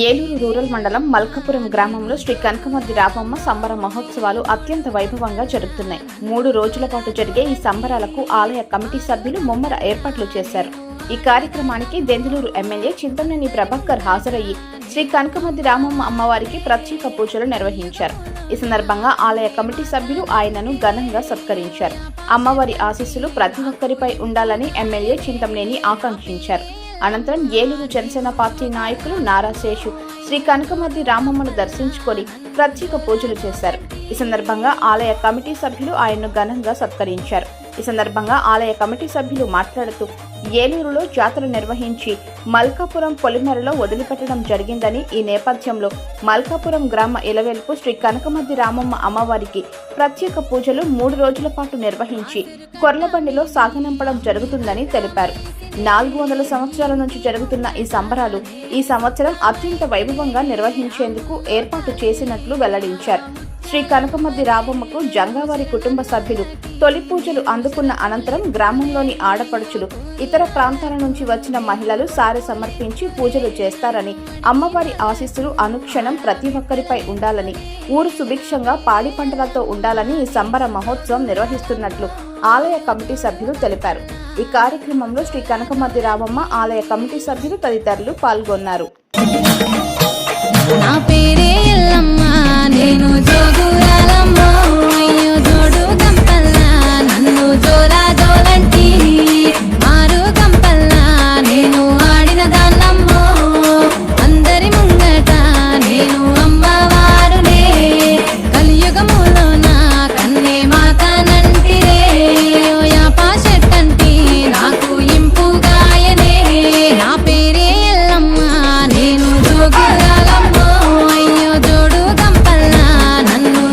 Eluru rural మండలం మల్కాపురం గ్రామంలో శ్రీ కనకమర్ది రామమ్మ సంబర మహోత్సవాలు అత్యంత వైభవంగా జరుగుతున్నాయి. 3 రోజుల పాటు జరిగే ఈ సంబరాలకు ఆలయ కమిటీ సభ్యులు ముమ్మర ఏర్పాట్లు చేశారు. ఈ కార్యక్రమానికి దెందులూరు ఎమ్మెల్యే చింతమనేని ప్రభాకర్ హాజరయ్యి శ్రీ కనకమర్ది రామమ్మ అమ్మవారికి ప్రత్యేక పూజలు నిర్వహించారు. ఈ సందర్భంగా ఆలయ కమిటీ సభ్యులు ఆయనను ఘనంగా సత్కరించారు. అమ్మవారి ఆశీస్సులు ప్రతి ఒక్కరిపై ఉండాలని ఎమ్మెల్యే చింతమనేని ఆకాంక్షించారు. అనంతరం ఏలూరు జనసేన పార్టీ నాయకులు నారా శేషు శ్రీ కనకమర్ది రామమ్మను దర్శించుకొని ప్రత్యేక పూజలు చేశారు. ఈ సందర్భంగా ఆలయ కమిటీ సభ్యులు ఆయన్ను ఘనంగా సత్కరించారు. ఈ సందర్భంగా ఆలయ కమిటీ సభ్యులు మాట్లాడుతూ ఏలూరులో జాతర నిర్వహించి మల్కాపురం పొలిమరలో వదిలిపెట్టడం జరిగిందని, ఈ నేపథ్యంలో మల్కాపురం గ్రామ ఇలవేల్పు శ్రీ కనకమర్ది రామమ్మ అమ్మవారికి ప్రత్యేక పూజలు 3 రోజుల పాటు నిర్వహించి కొర్లబండిలో సాగనంపడం జరుగుతుందని తెలిపారు. 400 సంవత్సరాల నుంచి జరుగుతున్న ఈ సంబరాలు ఈ సంవత్సరం అత్యంత వైభవంగా నిర్వహించేందుకు ఏర్పాటు చేసినట్లు వెల్లడించారు. శ్రీ కనకమర్ది రామమ్మకు జంగావారి కుటుంబ సభ్యులు తొలి పూజలు అందుకున్న అనంతరం గ్రామంలోని ఆడపడుచులు, ఇతర ప్రాంతాల నుంచి వచ్చిన మహిళలు సారె సమర్పించి పూజలు చేస్తారని, అమ్మవారి ఆశీస్సులు అనుక్షణం ప్రతి ఒక్కరిపై ఉండాలని, ఊరు సుభిక్షంగా పాడి పంటలతో ఉండాలని ఈ సంబర మహోత్సవం నిర్వహిస్తున్నట్లు ఆలయ కమిటీ సభ్యులు తెలిపారు. ఈ కార్యక్రమంలో శ్రీ కనకమర్ది రామమ్మ ఆలయ కమిటీ సభ్యులు తదితరులు పాల్గొన్నారు. నా పేరే ఎల్లమ్మ, నేను జోగురాలమ్మ, అయ్యో జోడు గంపల్లా నన్ను జోలా జోలంటి మారు గంపల్లా నేను ఆడిన దాన్నమ్మో, అందరి ముంగట నేను అమ్మవారునే, కలియుగములో నా కన్నే మాతనంటిరే, యాపా చెట్టంటి నాకు ఇంపుగాయనే, నా పేరే ఎల్లమ్మ, నేను జోగురాలమ్మ, అయ్యో జోడు గంపల్లా నన్ను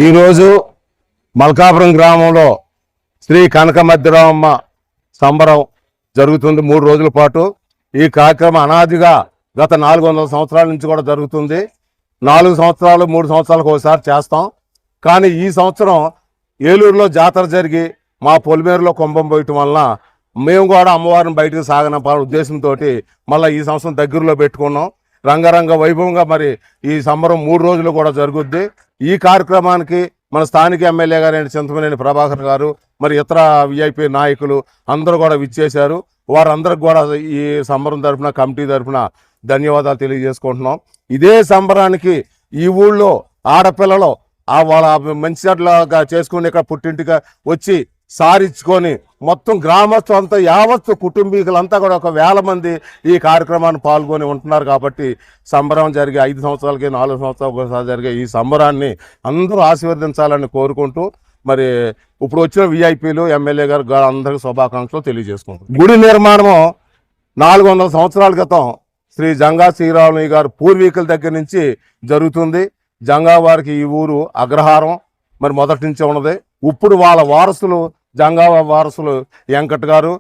ఈరోజు మల్కాపురం గ్రామంలో శ్రీ కనకమధ్యరామమ్మ సంబరం జరుగుతుంది 3 రోజుల పాటు. ఈ కార్యక్రమం అనాదిగా గత 400 సంవత్సరాల నుంచి కూడా జరుగుతుంది. 4 సంవత్సరాలు 3 సంవత్సరాలకు ఒకసారి చేస్తాం. కానీ ఈ సంవత్సరం ఏలూరులో జాతర జరిగి మా పొలిమేరులో కుంభం పోయటం వలన మేము కూడా అమ్మవారిని బయటకు సాగనంపాలనే ఉద్దేశంతో మళ్ళీ ఈ సంవత్సరం దగ్గరలో పెట్టుకున్నాం. రంగరంగ వైభవంగా మరి ఈ సంబరం 3 రోజులు కూడా జరుగుద్ది. ఈ కార్యక్రమానికి మన స్థానిక ఎమ్మెల్యే గారైన చింతమనేని ప్రభాకర్ గారు, మరి ఇతర విఐపి నాయకులు అందరూ కూడా విచ్చేశారు. వారందరికి కూడా ఈ సంబరం తరఫున, కమిటీ తరఫున ధన్యవాదాలు తెలియజేసుకుంటున్నాం. ఇదే సంబరానికి ఈ ఊళ్ళో ఆడపిల్లలు వాళ్ళ మంచిగా చేసుకుని ఇక్కడ పుట్టింటిగా వచ్చి సారించుకొని మొత్తం గ్రామస్తులు అంతా యావత్తు కుటుంబీకులంతా కూడా 1000 మంది ఈ కార్యక్రమాన్ని పాల్గొని ఉంటున్నారు. కాబట్టి సంబరం జరిగే 5 సంవత్సరాలకి 4 సంవత్సరాలకు ఒకసారి జరిగే ఈ సంబరాన్ని అందరూ ఆశీర్వదించాలని కోరుకుంటూ మరి ఇప్పుడు వచ్చిన విఐపీలు, ఎమ్మెల్యే గారు అందరికీ శుభాకాంక్షలు తెలియజేసుకుంటాం. గుడి నిర్మాణము 400 సంవత్సరాల క్రితం శ్రీ జంగా శ్రీరాములు గారు పూర్వీకుల దగ్గర నుంచి జరుగుతుంది. జంగా వారికి ఈ ఊరు అగ్రహారం మరి మొదటి నుంచే ఉన్నది. ఇప్పుడు వాళ్ళ వారసులు, జంగా వారసులు వెంకట్ గారు,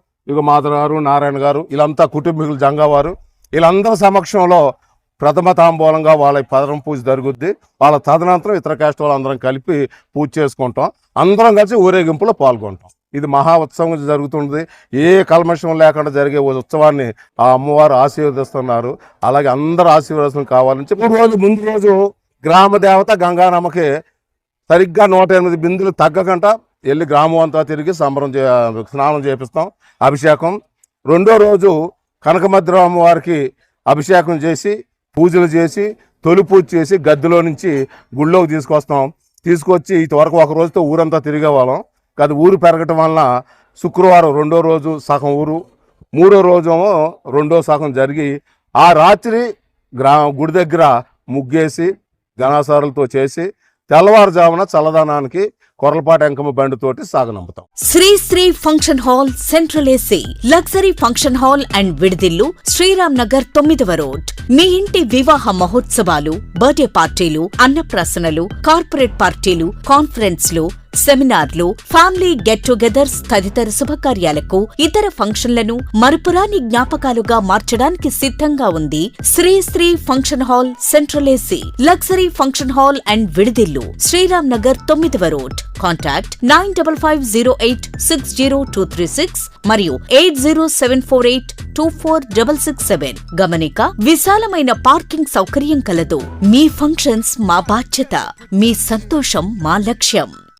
మాధవ్ గారు, నారాయణ గారు, వీళ్ళంతా కుటుంబీకులు జంగావారు. వీళ్ళందరి సమక్షంలో ప్రథమ తాంబూలంగా వాళ్ళ పదరం పూజ జరుగుద్ది. వాళ్ళ తదనంతరం ఇతర క్యాస్ట్ వాళ్ళందరం కలిపి పూజ చేసుకుంటాం. అందరం కలిసి ఊరేగింపులో పాల్గొంటాం. ఇది మహా ఉత్సవం జరుగుతుంది. ఏ కల్మషం లేకుండా జరిగే ఉత్సవాన్ని ఆ అమ్మవారు ఆశీర్వదిస్తున్నారు. అలాగే అందరూ ఆశీర్వాదం కావాలని చెప్పి ముందు రోజు గ్రామ దేవత గంగానమ్మకి సరిగ్గా 108 బిందులు తగ్గకుండా వెళ్ళి గ్రామం అంతా తిరిగి స్నానం చేపిస్తాం, అభిషేకం. 2వ రోజు కనకమధ్యరామ వారికి అభిషేకం చేసి పూజలు చేసి తొలి పూజ చేసి గద్దెలో నుంచి గుళ్ళోకి తీసుకొచ్చి ఇంతవరకు ఒక రోజుతో ఊరంతా తిరిగేవాళ్ళం. అది ఊరు పెరగటం వలన శుక్రవారం 2వ రోజు సగం ఊరు, 3వ రోజేమో 2వ సగం జరిగి ఆ రాత్రి గుడి దగ్గర ముగ్గేసి గణాసారులతో చేసి తెల్లవారుజామున చల్లదనానికి కొర్లపాటి ఎంకమ్మ బండితోటి సాగనంపుతాం. Sri function hall, central AC, luxury function hall and విడిదిల్లు, శ్రీరామ్ నగర్ 9వ రోడ్. మీ ఇంటి వివాహ మహోత్సవాలు, బర్త్డే పార్టీలు, అన్నప్రాసనలు, కార్పొరేట్ పార్టీలు, కాన్ఫరెన్స్లు, సెమినార్లు, ఫ్యామిలీ గెట్ టుగెదర్స్ తదితర శుభకార్యాలకు, ఇతర ఫంక్షన్లను మరుపురాని జ్ఞాపకాలుగా మార్చడానికి సిద్ధంగా ఉంది Sri function hall, central AC, luxury function hall and విడిదిల్లు, శ్రీరామ్ నగర్ 9వ రోడ్. కాంటాక్ట్ 9550860236 మరియు 8074824667. గమనిక, విశాలమైన పార్కింగ్ సౌకర్యం కలదు. మీ ఫంక్షన్స్ మా బాధ్యత, మీ సంతోషం మా లక్ష్యం.